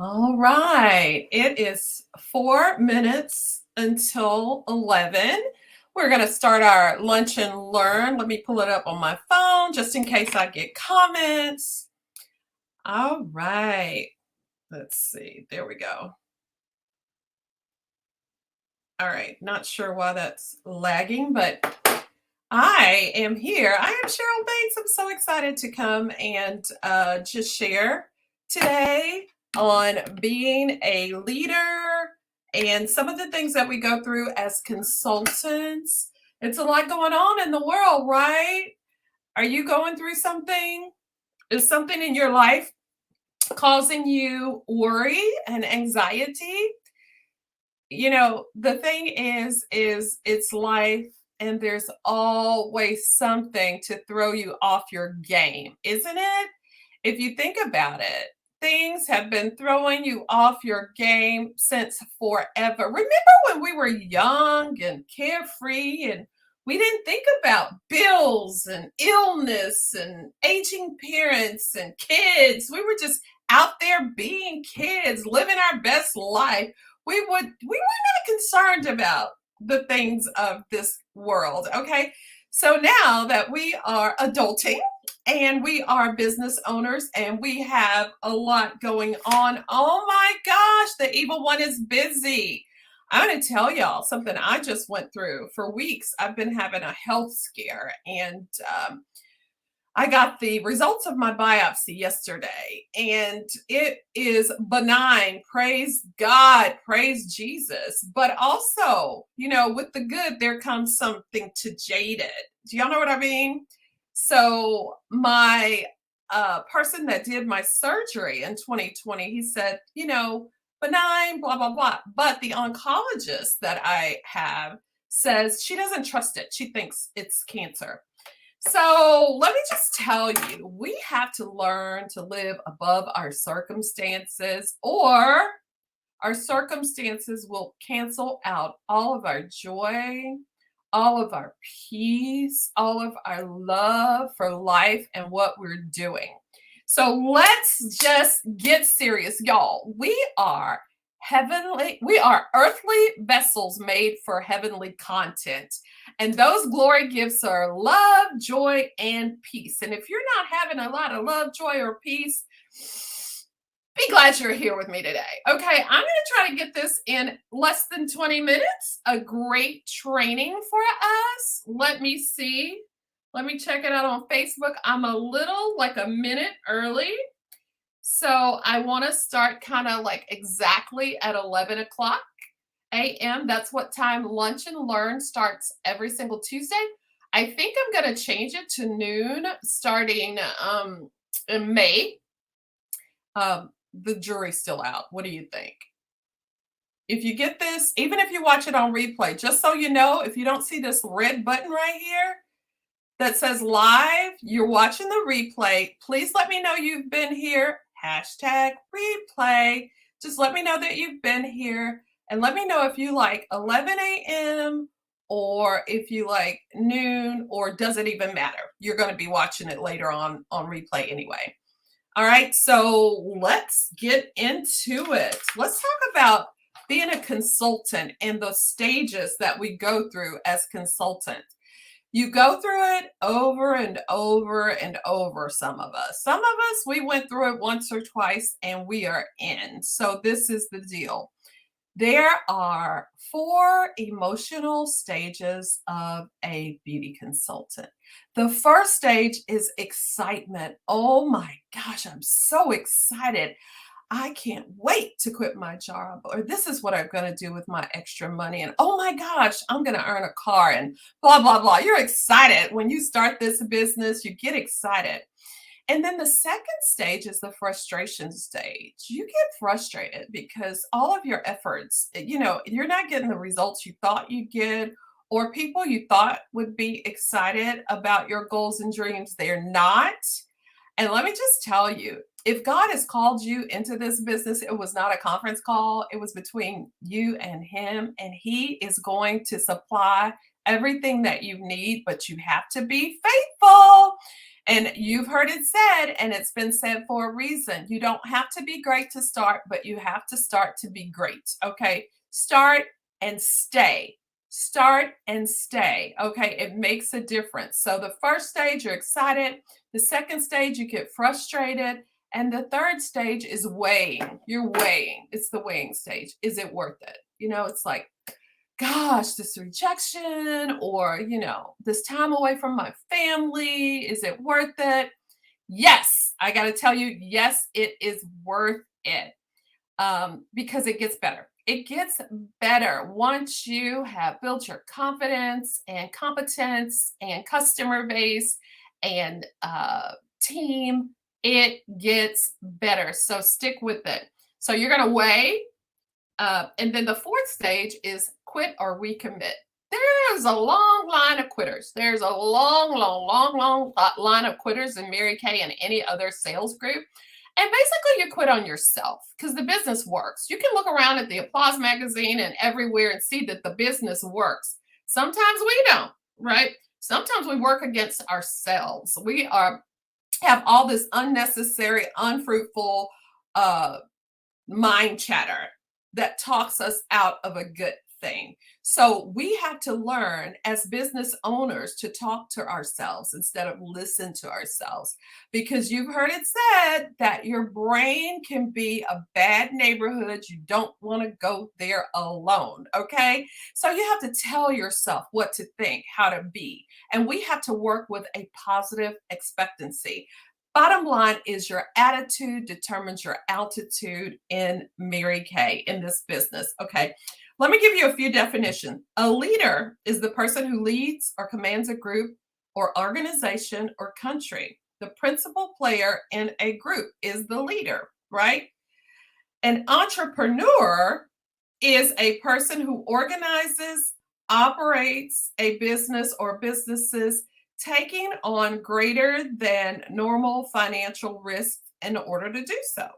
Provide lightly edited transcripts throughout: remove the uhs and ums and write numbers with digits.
All right. It is 4 minutes until 11. We're going to start our lunch and learn. Let me pull it up on my phone just in case I get comments. All right. Let's see. There we go. All right. Not sure why that's lagging, but I am here. I am Cheryl Banks. I'm so excited to come and just share today on being a leader and some of the things that we go through as consultants. It's a lot going on in the world, right? Are you going through something? Is something in your life causing you worry and anxiety? The thing is it's life, and there's always something to throw you off your game, isn't it? If you think about it, things have been throwing you off your game since forever. Remember when we were young and carefree and we didn't think about bills and illness and aging parents and kids. We were just out there being kids, living our best life. We were not concerned about the things of this world. Okay. So now that we are adulting and we are business owners and we have a lot going on, oh my gosh, the evil one is busy. I'm going to tell y'all something I just went through. For weeks I've been having a health scare, and I got the results of my biopsy yesterday, and it is benign. Praise God, praise Jesus. But also, with the good, there comes something to jade it. Do y'all know what I mean? So, my person that did my surgery in 2020, he said, benign, blah, blah, blah. But the oncologist that I have says she doesn't trust it. She thinks it's cancer. So let me just tell you, we have to learn to live above our circumstances, or our circumstances will cancel out all of our joy, all of our peace, all of our love for life and what we're doing. So let's just get serious, y'all. We are earthly vessels made for heavenly content. And those glory gifts are love, joy, and peace. And if you're not having a lot of love, joy, or peace, be glad you're here with me today. Okay, I'm going to try to get this in less than 20 minutes. A great training for us. Let me see. Let me check it out on Facebook. I'm a little like a minute early. So I want to start kind of like exactly at 11 o'clock a.m. That's what time Lunch and Learn starts every single Tuesday. I think I'm going to change it to noon starting in May. The jury's still out. What do you think? If you get this, even if you watch it on replay, just so you know, if you don't see this red button right here that says live, you're watching the replay. Please let me know you've been here. #replay. Just let me know that you've been here, and let me know if you like 11 a.m. or if you like noon, or does it even matter? You're going to be watching it later on replay anyway. All right, so let's get into it. Let's talk about being a consultant and the stages that we go through as consultants. You go through it over and over and over, some of us. Some of us, we went through it once or twice and we are in. So this is the deal. There are 4 emotional stages of a beauty consultant. The first stage is excitement. Oh my gosh, I'm so excited. I can't wait to quit my job, or this is what I'm going to do with my extra money. And oh my gosh, I'm going to earn a car and blah, blah, blah. You're excited when you start this business, you get excited. And then the second stage is the frustration stage. You get frustrated because all of your efforts, you're not getting the results you thought you'd get, or people you thought would be excited about your goals and dreams, they're not. And let me just tell you, if God has called you into this business, it was not a conference call. It was between you and Him, and He is going to supply everything that you need, but you have to be faithful. And you've heard it said, and it's been said for a reason. You don't have to be great to start, but you have to start to be great. Okay. Start and stay. Start and stay. Okay. It makes a difference. So the first stage, you're excited. The second stage, you get frustrated. And the third stage is weighing. You're weighing. It's the weighing stage. Is it worth it? It's like, gosh, this rejection or, this time away from my family, is it worth it? Yes, I got to tell you, yes, it is worth it because it gets better. It gets better once you have built your confidence and competence and customer base and team. It gets better. So stick with it. So you're going to weigh. And then the fourth stage is quit or recommit. There's a long line of quitters. There's a long line of quitters in Mary Kay and any other sales group. And basically, you quit on yourself because the business works. You can look around at the Applause magazine and everywhere and see that the business works. Sometimes we don't, right? Sometimes we work against ourselves. We have all this unnecessary, unfruitful mind chatter that talks us out of a good thing. So we have to learn as business owners to talk to ourselves instead of listen to ourselves, because you've heard it said that your brain can be a bad neighborhood. You don't want to go there alone. Okay. So you have to tell yourself what to think, how to be, and we have to work with a positive expectancy. Bottom line is your attitude determines your altitude in Mary Kay in this business. Okay. Let me give you a few definitions. A leader is the person who leads or commands a group or organization or country. The principal player in a group is the leader, right? An entrepreneur is a person who organizes, operates a business or businesses, taking on greater than normal financial risks in order to do so.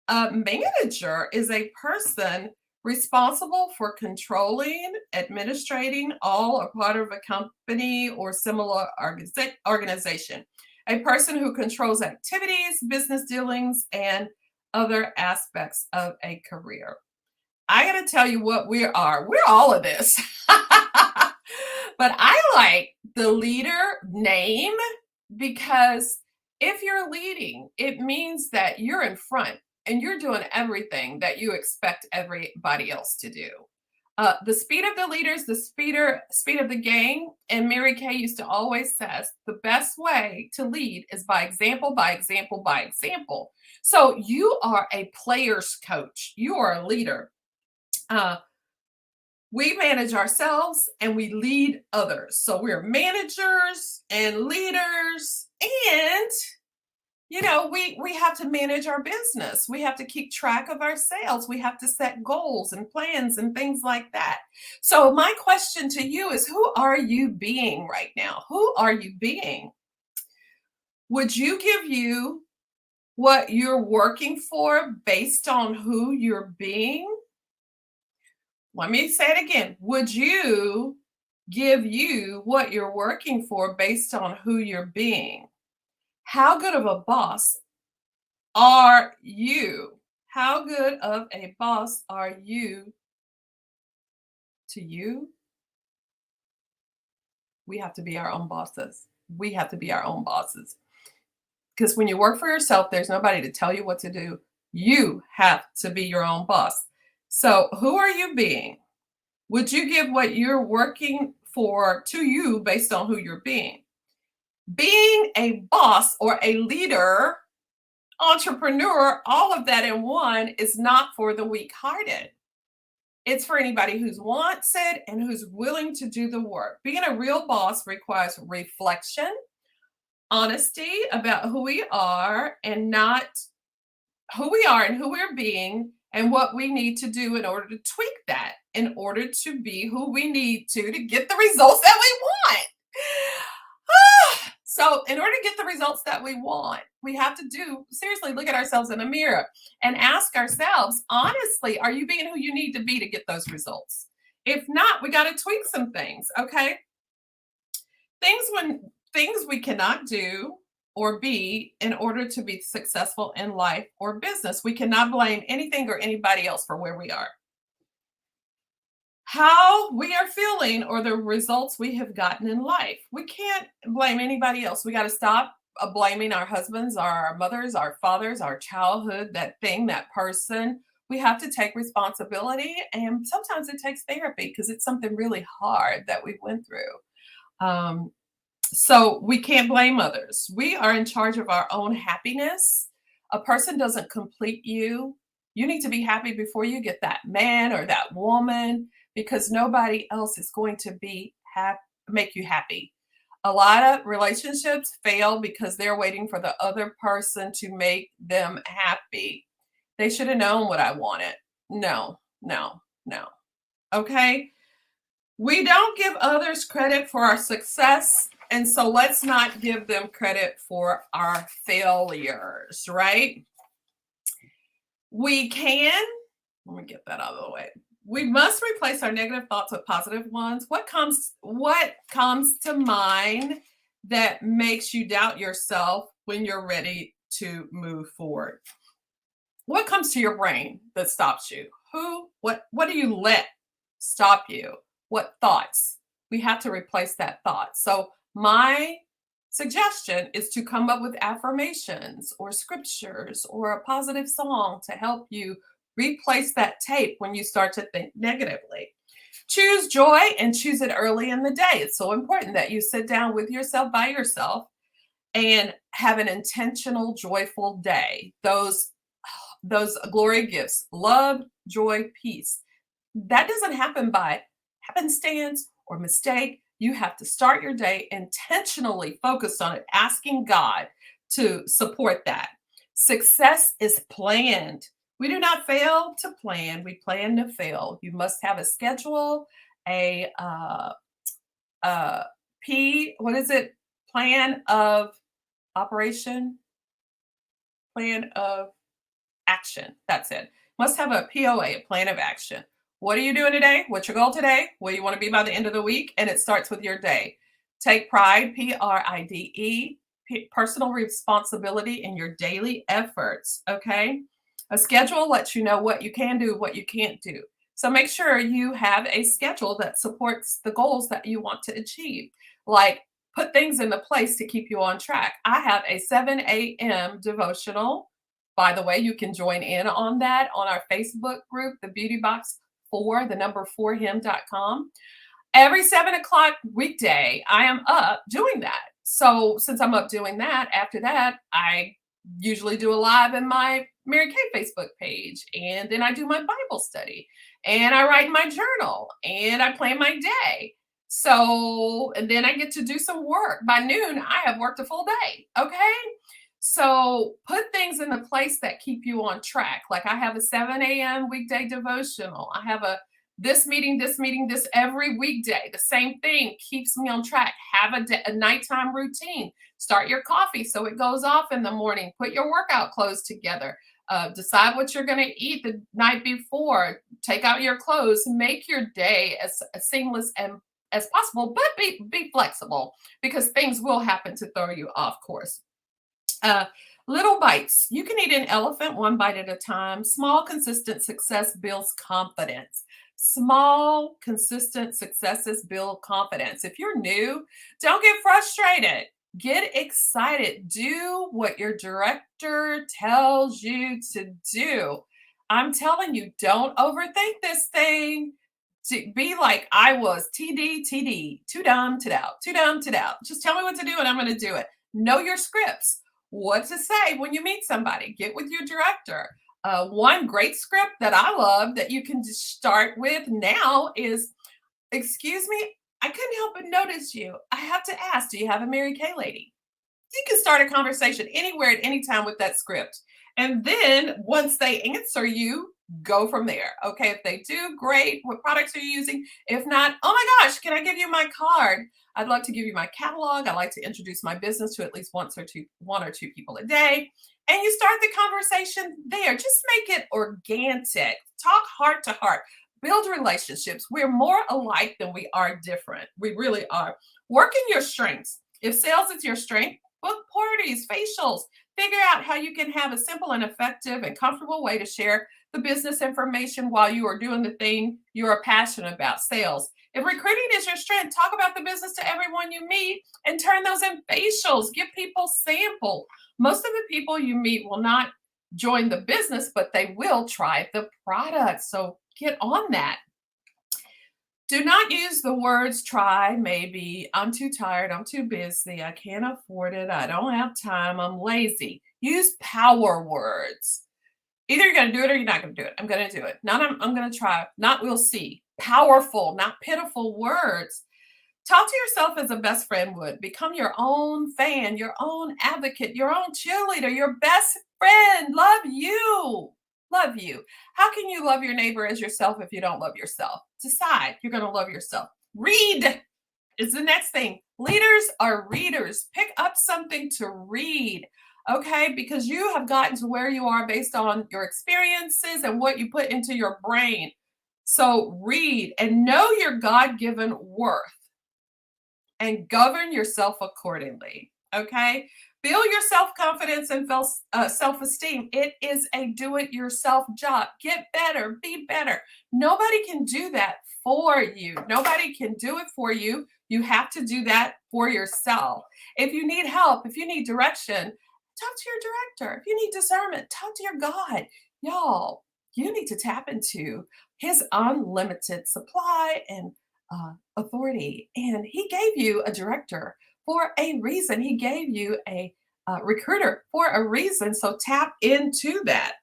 A manager is a person responsible for controlling, administrating all or part of a company or similar organization. A person who controls activities, business dealings, and other aspects of a career. I got to tell you what we are. We're all of this. But I like the leader name because if you're leading, it means that you're in front and you're doing everything that you expect everybody else to do. The speed of the leaders, the speed of the game. And Mary Kay used to always says the best way to lead is by example, by example, by example. So you are a player's coach. You are a leader. We manage ourselves and we lead others. So we're managers and leaders, and we have to manage our business. We have to keep track of our sales. We have to set goals and plans and things like that. So my question to you is, who are you being right now? Who are you being? Would you give you what you're working for based on who you're being? Let me say it again. Would you give you what you're working for based on who you're being? How good of a boss are you? How good of a boss are you to you? We have to be our own bosses. We have to be our own bosses. Because when you work for yourself, there's nobody to tell you what to do. You have to be your own boss. So who are you being? Would you give what you're working for to you based on who you're being? Being a boss or a leader, entrepreneur, all of that in one is not for the weak-hearted. It's for anybody who wants it and who's willing to do the work. Being a real boss requires reflection, honesty about who we are and not who we are and who we're being, and what we need to do in order to tweak that, in order to be who we need to get the results that we want. So in order to get the results that we want, we have to seriously look at ourselves in the mirror and ask ourselves, honestly, are you being who you need to be to get those results? If not, we got to tweak some things, okay? things we cannot do or be in order to be successful in life or business. We cannot blame anything or anybody else for where we are. How we are feeling or the results we have gotten in life. We can't blame anybody else. We got to stop blaming our husbands, our mothers, our fathers, our childhood, that thing, that person. We have to take responsibility. And sometimes it takes therapy because it's something really hard that we went through. Um, so we can't blame others. We are in charge of our own happiness. A person doesn't complete you. You need to be happy before you get that man or that woman because nobody else is going to make you happy. A lot of relationships fail because they're waiting for the other person to make them happy. They should have known what I wanted. No, no, no. Okay? We don't give others credit for our success, and so let's not give them credit for our failures, right? We can, let me get that out of the way. We must replace our negative thoughts with positive ones. What comes to mind that makes you doubt yourself when you're ready to move forward? What comes to your brain that stops you? What do you let stop you? What thoughts? We have to replace that thought. So my suggestion is to come up with affirmations or scriptures or a positive song to help you replace that tape when you start to think negatively. Choose joy and choose it early in the day. It's so important that you sit down with yourself by yourself and have an intentional, joyful day. Those glory gifts, love, joy, peace. That doesn't happen by happenstance or mistake. You have to start your day intentionally focused on it, asking God to support that. Success is planned. We do not fail to plan, we plan to fail. You must have a schedule, a what is it? Plan of operation, plan of action. That's it. Must have a POA, a plan of action. What are you doing today? What's your goal today? Where you want to be by the end of the week? And it starts with your day. Take pride, PRIDE, personal responsibility in your daily efforts. Okay. A schedule lets you know what you can do, what you can't do. So make sure you have a schedule that supports the goals that you want to achieve. Like put things into place to keep you on track. I have a 7 a.m. devotional. By the way, you can join in on that on our Facebook group, the Beauty Box 4, the number 4him.com. Every 7 o'clock weekday, I am up doing that. So since I'm up doing that, after that, I usually do a live in my Mary Kay Facebook page. And then I do my Bible study and I write my journal and I plan my day. So, and then I get to do some work. By noon, I have worked a full day. Okay. So put things in the place that keep you on track. Like I have a 7 a.m. weekday devotional. I have this meeting, this every weekday. The same thing keeps me on track. Have a nighttime routine. Start your coffee so it goes off in the morning. Put your workout clothes together. Decide what you're going to eat the night before. Take out your clothes. Make your day as seamless and as possible, but be flexible because things will happen to throw you off course. Little bites. You can eat an elephant one bite at a time. Small, consistent success builds confidence. Small, consistent successes build confidence. If you're new, don't get frustrated. Get excited. Do what your director tells you to do. I'm telling you, don't overthink this thing. To be like I was, TD, too dumb to doubt, too dumb to doubt. Just tell me what to do and I'm going to do it. Know your scripts. What to say when you meet somebody. Get with your director. One great script that I love that you can just start with now is, excuse me, I couldn't help but notice you. I have to ask, do you have a Mary Kay lady? You can start a conversation anywhere at any time with that script. And then once they answer you, go from there. Okay, if they do, great. What products are you using? If not, oh my gosh, can I give you my card? I'd like to give you my catalog. I like to introduce my business to at least one or two people a day. And you start the conversation there. Just make it organic. Talk heart to heart. Build relationships. We're more alike than we are different. We really are. Work in your strengths. If sales is your strength, book parties, facials. Figure out how you can have a simple and effective and comfortable way to share the business information while you are doing the thing you are passionate about, sales. If recruiting is your strength, talk about the business to everyone you meet and turn those in facials. Give people sample. Most of the people you meet will not join the business, but they will try the product. So get on that. Do not use the words try, maybe, I'm too tired, I'm too busy, I can't afford it, I don't have time, I'm lazy. Use power words. Either you're going to do it or you're not going to do it. I'm going to do it. Not I'm going to try. Not we'll see. Powerful, not pitiful words. Talk to yourself as a best friend would. Become your own fan, your own advocate, your own cheerleader, your best friend. Love you. Love you. How can you love your neighbor as yourself if you don't love yourself? Decide you're going to love yourself. Read is the next thing. Leaders are readers. Pick up something to read, okay? Because you have gotten to where you are based on your experiences and what you put into your brain. So read and know your God-given worth and govern yourself accordingly, okay? Build your self-confidence and self-esteem. It is a do-it-yourself job. Get better, be better. Nobody can do that for you. Nobody can do it for you. You have to do that for yourself. If you need help, if you need direction, talk to your director. If you need discernment, talk to your God. Y'all, you need to tap into his unlimited supply and authority. And he gave you a director for a reason. He gave you a recruiter for a reason. So tap into that.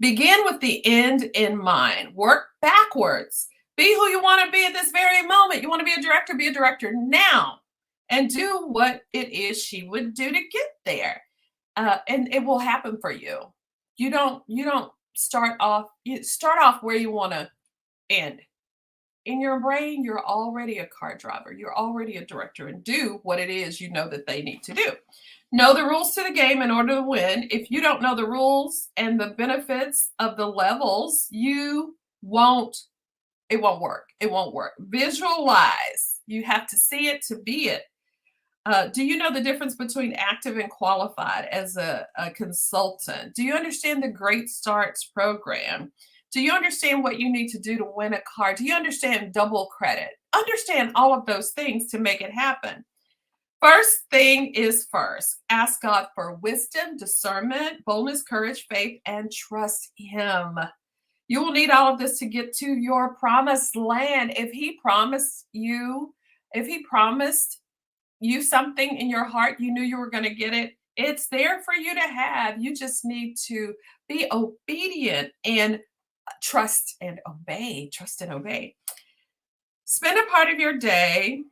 Begin with the end in mind. Work backwards. Be who you want to be at this very moment. You want to be a director now. And do what it is she would do to get there. And it will happen for you. You don't start off, you start off where you want to end. In your brain, you're already a car driver. You're already a director and do what it is you know that they need to do. Know the rules to the game in order to win. If you don't know the rules and the benefits of the levels, it won't work. It won't work. Visualize. You have to see it to be it. Do you know the difference between active and qualified as a consultant? Do you understand the Great Starts program? Do you understand what you need to do to win a car? Do you understand double credit? Understand all of those things to make it happen. First thing is first. Ask God for wisdom, discernment, boldness, courage, faith, and trust Him. You will need all of this to get to your promised land. If He promised you something in your heart, you knew you were going to get it. It's there for you to have. You just need to be obedient and trust and obey. Trust and obey. Spend a part of your day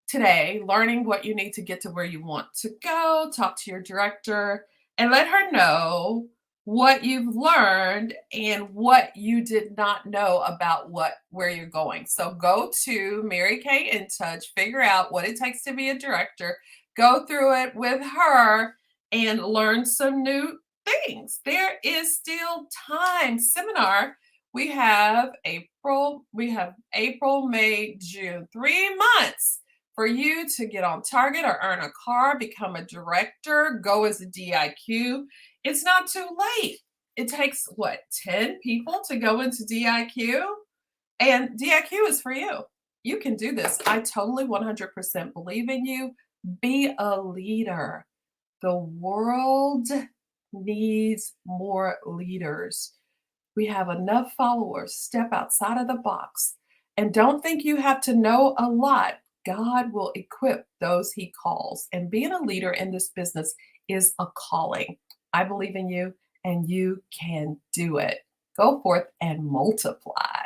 today learning what you need to get to where you want to go. Talk to your director and let her know what you've learned and what you did not know about where you're going. So go to Mary Kay In Touch, figure out what it takes to be a director, go through it with her and learn some new things. There is still time. Seminar, we have April, May, June, 3 months for you to get on target or earn a car, become a director, go as a DIQ. It's not too late. It takes 10 people to go into DIQ? And DIQ is for you. You can do this. I totally 100% believe in you. Be a leader. The world needs more leaders. We have enough followers. Step outside of the box. And don't think you have to know a lot. God will equip those He calls. And being a leader in this business is a calling. I believe in you and you can do it. Go forth and multiply.